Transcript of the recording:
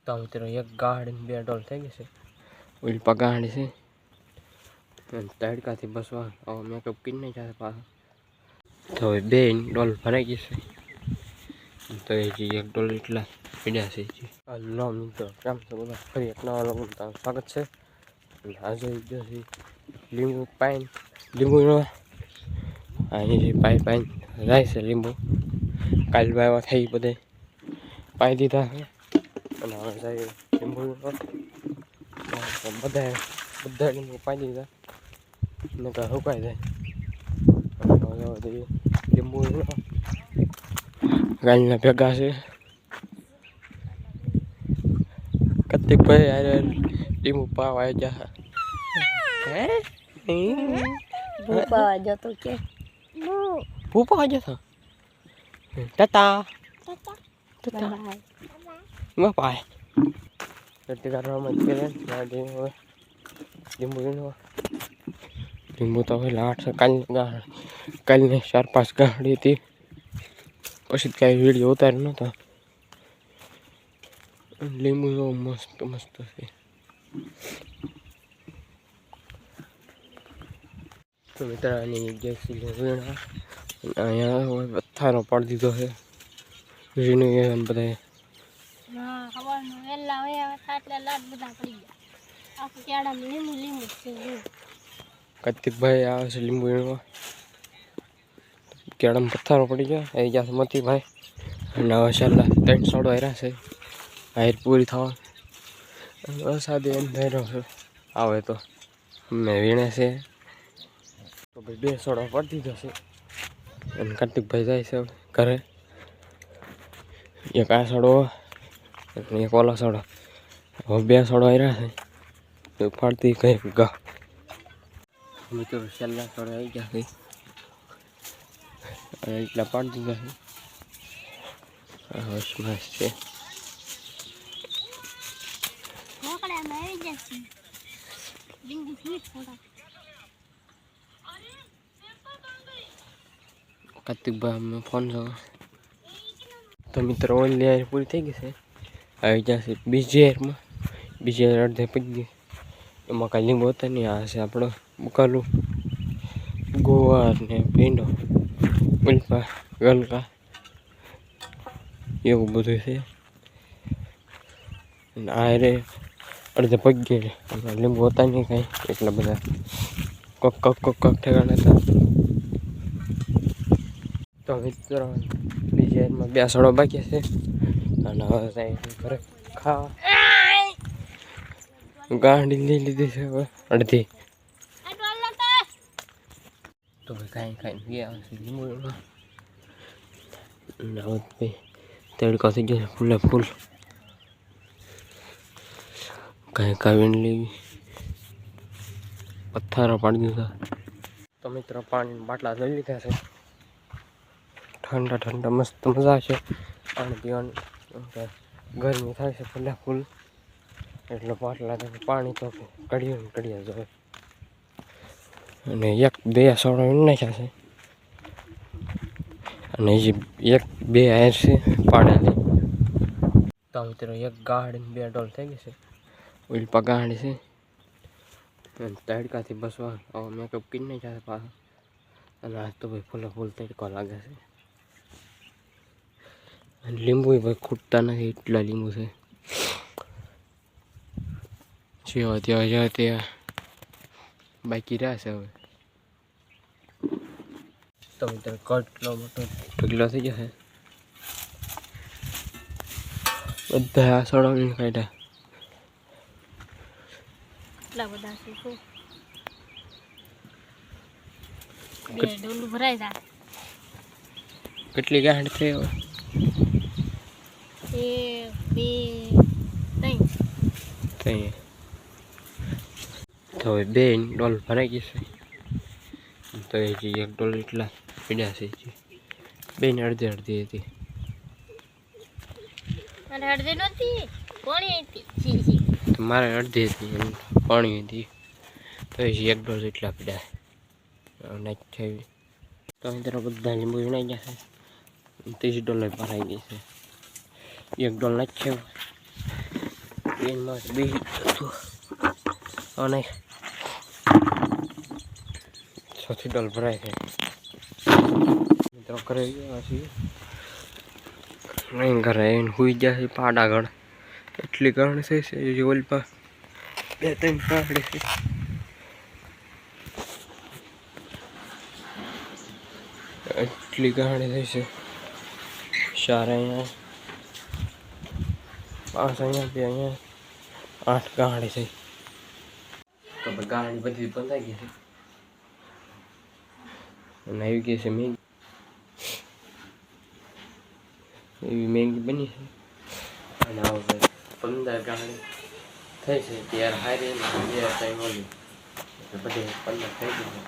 તો મિત્રો એક ગાડી બે ડોલ થઈ ગઈ છે. ઓલી પગાડી છે તડકાથી બસવા મેકઅપ કરી નહીં જશે પાછો. તો બે ડોલ ભરાઈ ગઈ છે. તો એ એક ડોલ એટલા પીડ્યા છે. હલો મિત્રો, કેમ છો બધા? ફરી એક નવા લોકો સ્વાગત છે. આજે લીંબુ પાઇન લીંબુ અહીં પાઇન જાય છે. લીંબુ કાલ વાવા થઈ બધે પાઈ દીધા છે. અને હવે જાય લીંબુ બધા લીંબુ પાઈ દીધા ને કાં સુકાઈ જાય. લીંબુ ગાલના ભેગા છે. કતિકભાઈ યાર લીંબુ પાવા આવી ગયા. ભૂપાવા જતો કે ભૂપા જતો ટાટા બાય. લીંબુ તો હવે લાટ છે. કાલની 4-5 ગાડી હતી. પછી કાંઈ વિડીયો ઉતાર્યો નહોતો. લીંબુ તો મસ્ત છે. તો મિત્રની ગેસી વીણા અહીંયા પથ્થારો પાડી દીધો છે. વીણું બધા કાર્તિકભાઈ આવે છે લીંબુ વીણવા. કેળામાં પથ્થારો પડી ગયો એ જ્યાં મતીભાઈ. અને હવે છેલ્લા 3 સોડો આવ્યા છે. હાઈર પૂરી થવા વરસાદ એમ થઈ રહ્યો છે. આવે તો મેં વીણે છે. તો ભાઈ 2 સોડો પડી દીધો છે. અને કાર્તિકભાઈ જાય છે ઘરે. એક આ સોડો એક ઓલો સોડો. હવે 2 સોડો આવ્યા છે. તો ફાડતી કઈ ગા મિત્રો છેલ્લા સોડો આવી ગયા છે. એટલા પાડી દીધા છે. કાર્તિકભાઈ અમે ફોન છો. તો મિત્રો ઓલી એર પૂરી થઈ ગઈ છે. આવી જશે બીજી એરમાં. બીજી એર અડધે પડી ગઈ. એમાં કાંઈ લીંબુ હતા નહીં. આ છે આપણો બકાલું ગોવાર ને ભીંડો ઉલ્પા ગલકા એવું બધું છે. આ રે અડધે પડી ગઈ. લીંબુ હતા નહીં કાંઈ એટલા બધા. કોક ઠેકાણા હતા. તો મિત્રો બીજી એરમાં 2 સોડો બાકી છે. અને હવે જાય ઘરે ખાવા. ગાડી લઈ લીધી છે હવે અડધી. તો ભાઈ કાંઈ ગયા છે લીંબુમાં. હવે તડકો થઈ ગયો ફૂલે ફૂલ. કાંઈ કાવીને લેવી પથ્થારો પાડી દીધા. તો મિત્રો પાણીના બાટલા લઈ લીધા છે. ઠંડા મસ્ત મજા છે પાણી પીવાની. ગરમી થાય છે ફૂલે ફૂલ. એટલે બાટલા પાણી તો કડિયા જોઈએ. અને 1-2 સોડો નાખ્યા છે. અને હજી 1-2 આયર છે પાડેલી. તો મિત્રો એક ગાડી 2 ડોલ થઈ ગઈ છે. ઓલી પગાડી છે તડકાથી બસવા મેકઅપ કરી નહીં જશે પાછો. અને આજ તો ભાઈ ફૂલે ફૂલ તડકો લાગે છે. અને લીંબુ ભાઈ ખૂટતા નથી એટલા લીંબુ છે. જેવા ત્યાં બાકી રહ્યા છે હવે. તો મિત્રો કેટલો મોટો ઢગલો થઈ જશે. બધા આ સોડાવીને કાઢ્યા. કેટલા બધા છે શું? 2 ડોલું ભરાઈ જાય. કેટલી ગાંઠ થઈ હવે? 1 2 3. તો હવે 2 ડોલ ભરાઈ ગઈ છે. તો એ 1 ડોલ એટલા પીડ્યા છે. 2 અડધી હતી. અડધી નહોતી, કોણી હતી. મારે અડધી હતી એમ પાણી હતી. તો એ 1 ડોલ એટલા પીડ્યા નાખી. તો અહીં બધા લીંબુ વીણાઈ ગયા છે. 30 ડોલ ભરાઈ ગઈ છે. 1 ડોલ નાખ્યો ટ્રેનમાં બેસી હતું અને સૌથી ડોલ ભરાય છે મિત્રો કરે ગયા છીએ નહીં ઘરે આવીને સુઈ ગયા છે પાડ આગળ એટલી ગાંડ થઈ છે જે ઓલપા 2-3 ગાંડી છે એટલી ગાંડી થઈ છે 4 અહીંયા 5 અહીંયા 2 અહીંયા 8 ગાંડી થઈ તો ગાંડી બધી બંધાઈ ગઈ છે અને આવી ગઈ છે મેગી એવી મેગી બની છે અને હવે 15 ગાંડી થઈ છે ત્યારે હારી 2 ટાઈમ ઓલી બધી 15 થઈ ગઈ છે